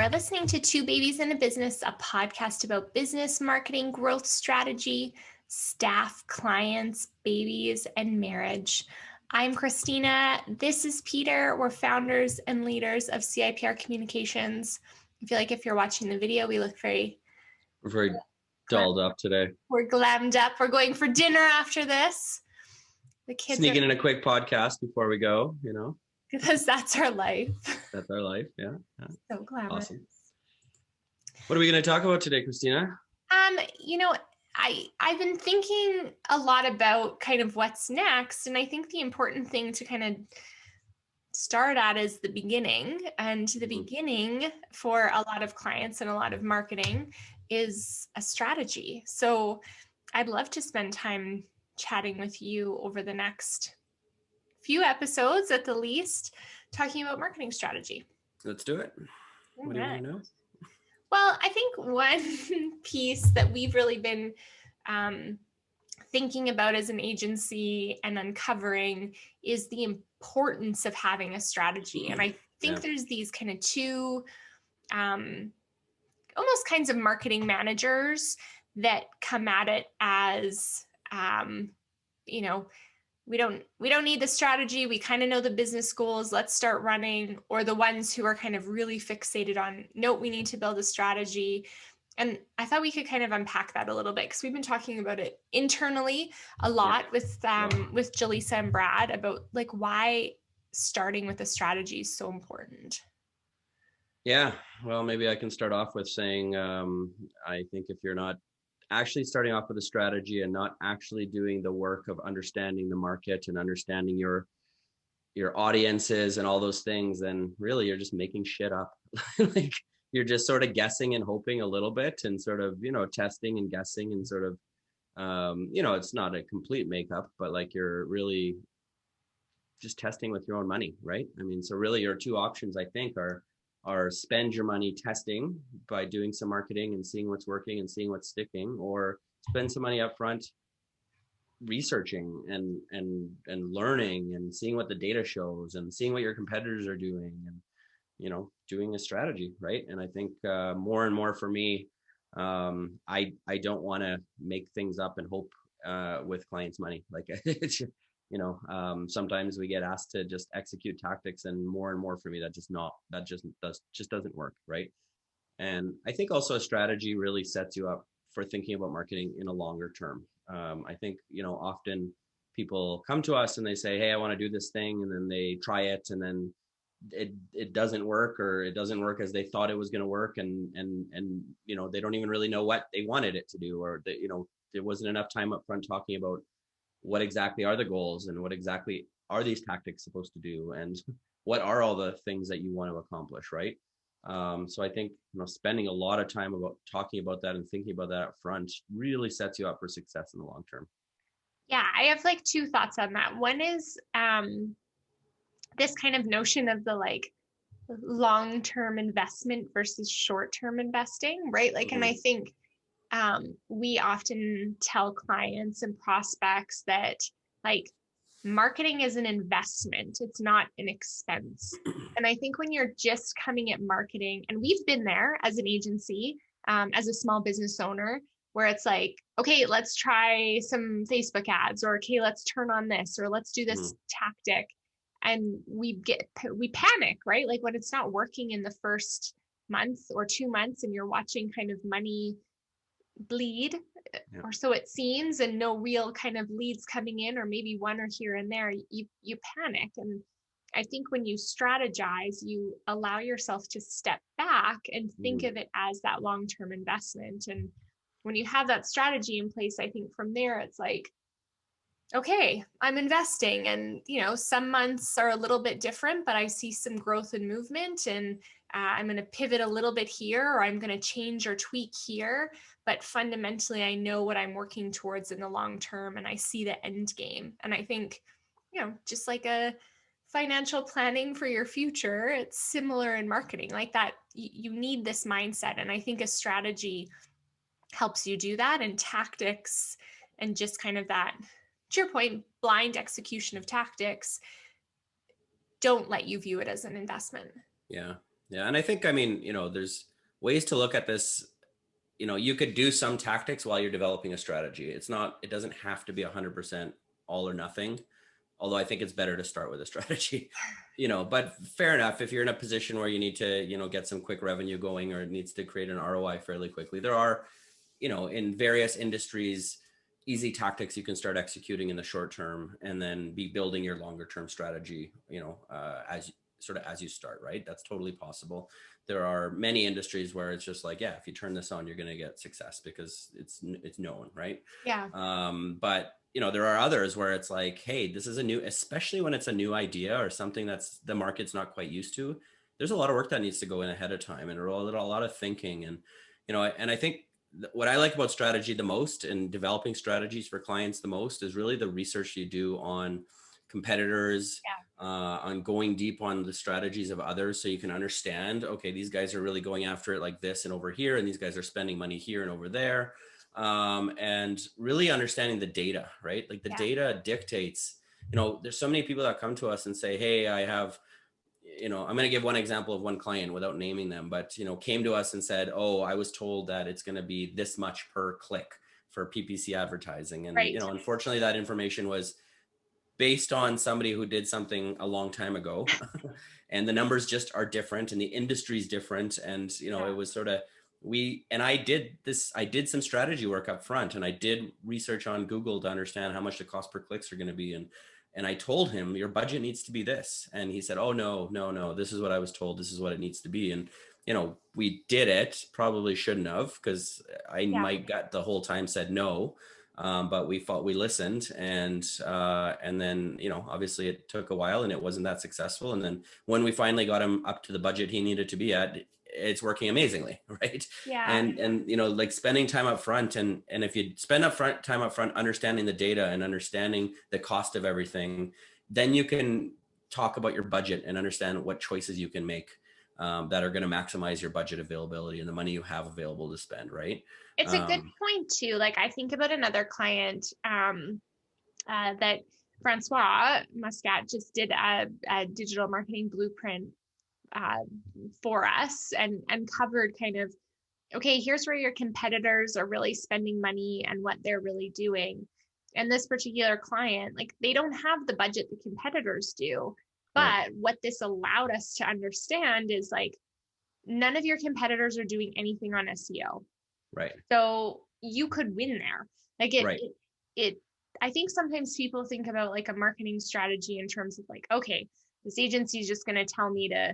You're listening to Two Babies in a Business, a podcast about business, marketing, growth strategy, staff, clients, babies, and marriage. I'm Christina. This is Peter. We're founders and leaders of CIPR Communications. I feel like if you're watching the video, we look We're very dolled up today. We're glammed up. We're going for dinner after this. The kids sneaking in a quick podcast before we go, because that's our life. That's our life. Yeah. So glamorous. Awesome. What are we going to talk about today, Christina? I've been thinking a lot about kind of what's next. And I think the important thing to kind of start at is the beginning. And the beginning for a lot of clients and a lot of marketing is a strategy. So I'd love to spend time chatting with you over the next few episodes at the least, talking about marketing strategy. Let's do it. What do you want to know? Well, I think one piece that we've really been thinking about as an agency and uncovering is the importance of having a strategy. And I think there's these kind of two almost kinds of marketing managers that come at it as, we don't need the strategy. We kind of know the business goals. Let's start running. Or the ones who are kind of really fixated on, no, we need to build a strategy. And I thought we could kind of unpack that a little bit because we've been talking about it internally a lot with Jaleesa and Brad about like why starting with a strategy is so important. Yeah, well, maybe I can start off with saying, I think if you're not actually starting off with a strategy and not actually doing the work of understanding the market and understanding your audiences and all those things, then really you're just making shit up. Like you're just sort of guessing and hoping a little bit and sort of, testing and guessing and sort of, it's not a complete makeup, but like you're really just testing with your own money, right? I mean, so really your two options, I think, are spend your money testing by doing some marketing and seeing what's working and seeing what's sticking, or spend some money up front researching and learning and seeing what the data shows and seeing what your competitors are doing and, doing a strategy, right? And I think more and more for me, I don't want to make things up and hope with clients' money. Like sometimes we get asked to just execute tactics, and more for me, that just doesn't work. Right. And I think also a strategy really sets you up for thinking about marketing in a longer term. I think, often people come to us and they say, hey, I want to do this thing. And then they try it and then it doesn't work, or it doesn't work as they thought it was going to work. And, they don't even really know what they wanted it to do, or that, there wasn't enough time up front talking about what exactly are the goals and what exactly are these tactics supposed to do and what are all the things that you want to accomplish, right? So I think spending a lot of time about talking about that and thinking about that up front really sets you up for success in the long term. Yeah, I have like two thoughts on that. One is this kind of notion of the like long-term investment versus short-term investing, right? Like, and I think we often tell clients and prospects that like marketing is an investment. It's not an expense. And I think when you're just coming at marketing, and we've been there as an agency, as a small business owner, where it's like, okay, let's try some Facebook ads, or okay, let's turn on this, or let's do this tactic. And we panic, right? Like when it's not working in the first month or 2 months and you're watching kind of money bleed, or so it seems, and no real kind of leads coming in, or maybe one or here and there, you panic. And I think when you strategize, you allow yourself to step back and think of it as that long-term investment. And when you have that strategy in place, I think from there, it's like, okay, I'm investing, and some months are a little bit different, but I see some growth and movement, and I'm going to pivot a little bit here, or I'm going to change or tweak here. But fundamentally, I know what I'm working towards in the long term, and I see the end game. And I think, just like a financial planning for your future, it's similar in marketing. Like that, you need this mindset. And I think a strategy helps you do that, and tactics and just kind of that, to your point, blind execution of tactics don't let you view it as an investment. Yeah. Yeah. And I think, I mean, there's ways to look at this. You could do some tactics while you're developing a strategy. It doesn't have to be 100% all or nothing. Although I think it's better to start with a strategy, but fair enough. If you're in a position where you need to, get some quick revenue going, or it needs to create an ROI fairly quickly, there are, in various industries, easy tactics you can start executing in the short term and then be building your longer term strategy, as you start, right? That's totally possible. There are many industries where it's just like, yeah, if you turn this on, you're going to get success because it's known, right? Yeah. But there are others where it's like, hey, this is especially when it's a new idea or something that's the market's not quite used to. There's a lot of work that needs to go in ahead of time, and a lot of thinking. And and I think what I like about strategy the most, and developing strategies for clients the most, is really the research you do on competitors, on going deep on the strategies of others, so you can understand, okay, these guys are really going after it like this and over here, and these guys are spending money here and over there. And really understanding the data, right? Like the data dictates, there's so many people that come to us and say, hey, I have, I'm going to give one example of one client without naming them, but, came to us and said, oh, I was told that it's going to be this much per click for PPC advertising. And, Right. Unfortunately that information was based on somebody who did something a long time ago and the numbers just are different and the industry is different. And, it was sort of, I did some strategy work up front, and I did research on Google to understand how much the cost per clicks are going to be. And I told him, your budget needs to be this. And he said, oh, no, this is what I was told. This is what it needs to be. And, we did it, probably shouldn't have, because my gut the whole time said no. But we listened, and then, obviously it took a while and it wasn't that successful. And then when we finally got him up to the budget he needed to be at, it's working amazingly, right? Yeah. And like spending time up front, and if you spend time up front understanding the data and understanding the cost of everything, then you can talk about your budget and understand what choices you can make that are going to maximize your budget availability and the money you have available to spend, right? It's a good point too. Like I think about another client that Francois Muscat just did a digital marketing blueprint for us, and covered kind of, okay, here's where your competitors are really spending money and what they're really doing. And this particular client, like they don't have the budget the competitors do. But right. What this allowed us to understand is like, none of your competitors are doing anything on SEO. Right. So you could win there. Like it, I think sometimes people think about like a marketing strategy in terms of like, okay, this agency is just going to tell me to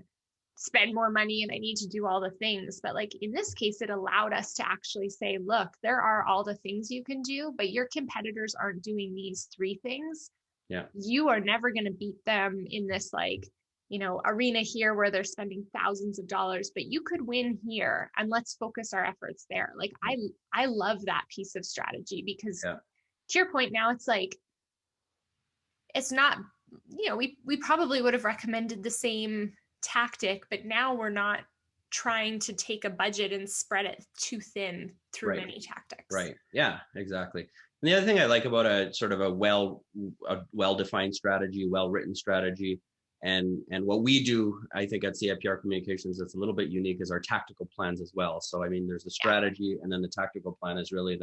spend more money and I need to do all the things. But like in this case, it allowed us to actually say, look, there are all the things you can do, but your competitors aren't doing these 3 things. Yeah. You are never going to beat them in this like, arena here where they're spending thousands of dollars, but you could win here, and let's focus our efforts there. Like I love that piece of strategy, because to your point now, it's like, it's not, we probably would have recommended the same tactic, but now we're not trying to take a budget and spread it too thin through many tactics. Right. Yeah, exactly. And the other thing I like about a sort of a well-defined strategy, well-written strategy, and what we do, I think at CIPR Communications, that's a little bit unique, is our tactical plans as well. So, I mean, there's the strategy, and then the tactical plan is really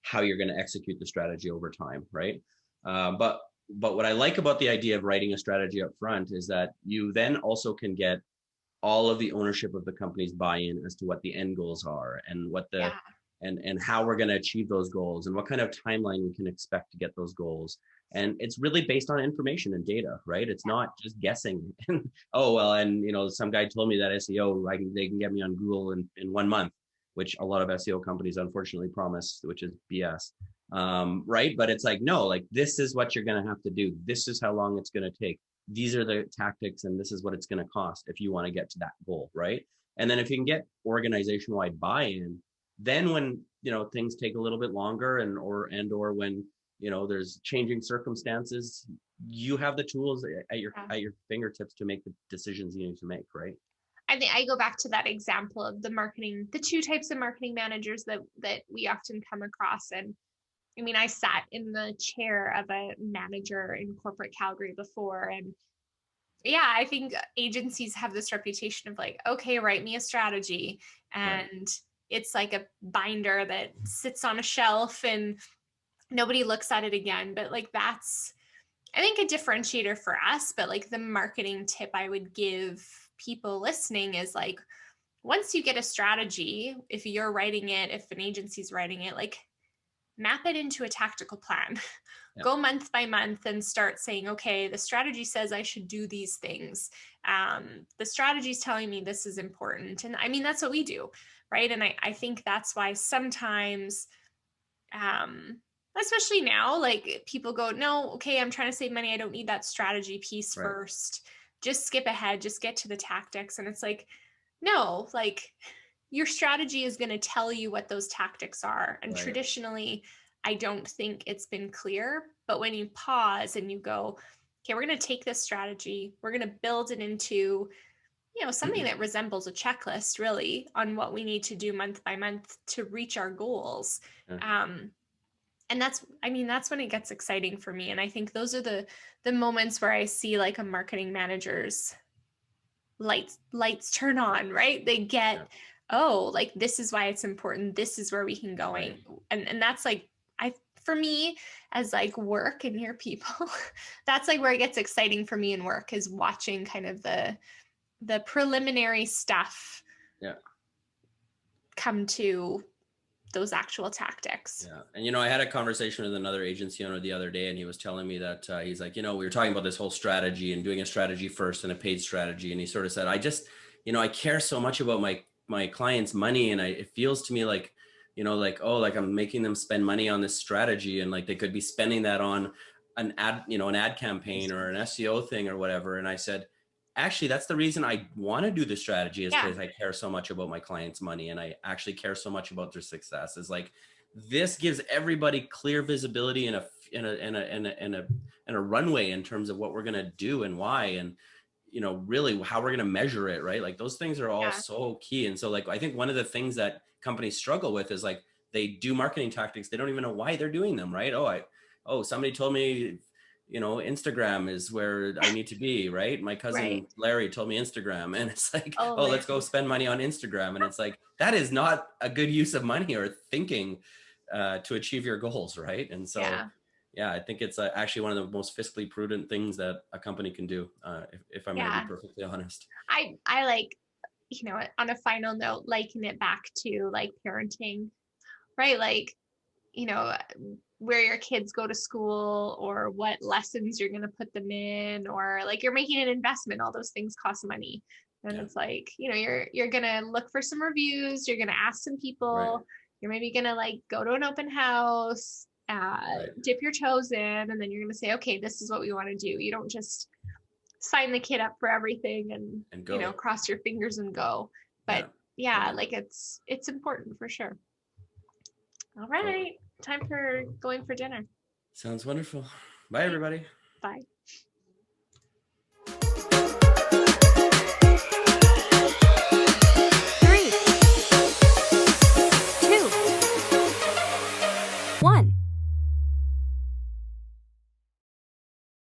how you're going to execute the strategy over time, right? But what I like about the idea of writing a strategy up front is that you then also can get all of the ownership of the company's buy-in as to what the end goals are, and what and how we're going to achieve those goals, and what kind of timeline we can expect to get those goals. And it's really based on information and data, right? It's not just guessing. Oh, well, and some guy told me that SEO, they can get me on Google in 1 month, which a lot of SEO companies unfortunately promise, which is BS. Right? But it's like, no, like this is what you're going to have to do. This is how long it's going to take. These are the tactics, and this is what it's going to cost if you want to get to that goal, right? And then if you can get organization-wide buy-in, then when things take a little bit longer, or when there's changing circumstances, you have the tools at your fingertips to make the decisions you need to make, right? I think I go back to that example of the 2 types of marketing managers that we often come across. And I mean, I sat in the chair of a manager in corporate Calgary before, and yeah, I think agencies have this reputation of like, okay, write me a strategy. And Right. it's like a binder that sits on a shelf and nobody looks at it again. But like, that's, I think, a differentiator for us. But like, the marketing tip I would give people listening is like, once you get a strategy, if you're writing it, if an agency's writing it, like, map it into a tactical plan. Yeah. Go month by month and start saying, okay, the strategy says I should do these things. The strategy is telling me this is important. And I mean, that's what we do, right? And I think that's why sometimes, especially now, like, people go, no, okay, I'm trying to save money. I don't need that strategy piece Right. first. Just skip ahead, just get to the tactics. And it's like, no, like, your strategy is going to tell you what those tactics are. And Right. traditionally, I don't think it's been clear. But when you pause and you go, okay, we're going to take this strategy, we're going to build it into, something that resembles a checklist, really, on what we need to do month by month to reach our goals. Yeah. And that's when it gets exciting for me. And I think those are the moments where I see like a marketing manager's lights turn on, right? They get, Yeah. oh, like, this is why it's important, this is where we can go. Right. And that's like, for me, as like work and near people, that's like where it gets exciting for me in work, is watching kind of the preliminary stuff Yeah. come to those actual tactics. Yeah. And, I had a conversation with another agency owner the other day, and he was telling me that he's like, we were talking about this whole strategy and doing a strategy first and a paid strategy. And he sort of said, I just, I care so much about my clients' money. And it feels to me like, like, oh, like I'm making them spend money on this strategy. And like, they could be spending that on an ad campaign or an SEO thing or whatever. And I said, actually, that's the reason I want to do the strategy, is because I care so much about my clients' money. And I actually care so much about their success. Is like, this gives everybody clear visibility and a runway in terms of what we're going to do and why, and really how we're going to measure it, right? Like, those things are all Yeah. so key. And so, like, I think one of the things that companies struggle with is like, they do marketing tactics, they don't even know why they're doing them, right? Somebody told me, Instagram is where I need to be, right? My cousin Right. Larry told me Instagram, and it's like, Oh, oh, let's go Larry. spend money on Instagram. And it's like, that is not a good use of money or thinking to achieve your goals, right? And so, Yeah. yeah, I think it's actually one of the most fiscally prudent things that a company can do, if I'm going to be Yeah. perfectly honest. I like, on a final note, liken it back to like parenting, right? Like, you know, where your kids go to school, or what lessons you're going to put them in, or like, you're making an investment, all those things cost money. And Yeah, it's like, you're going to look for some reviews, you're going to ask some right, people, you're maybe going to like go to an open house, right, dip your toes in, and then you're going to say, okay, this is what we want to do. You don't just sign the kid up for everything and, and go. cross your fingers and go. Yeah, But yeah, totally, like, it's important for sure. All totally. right, time for going for dinner. Sounds wonderful. Bye, everybody. Bye.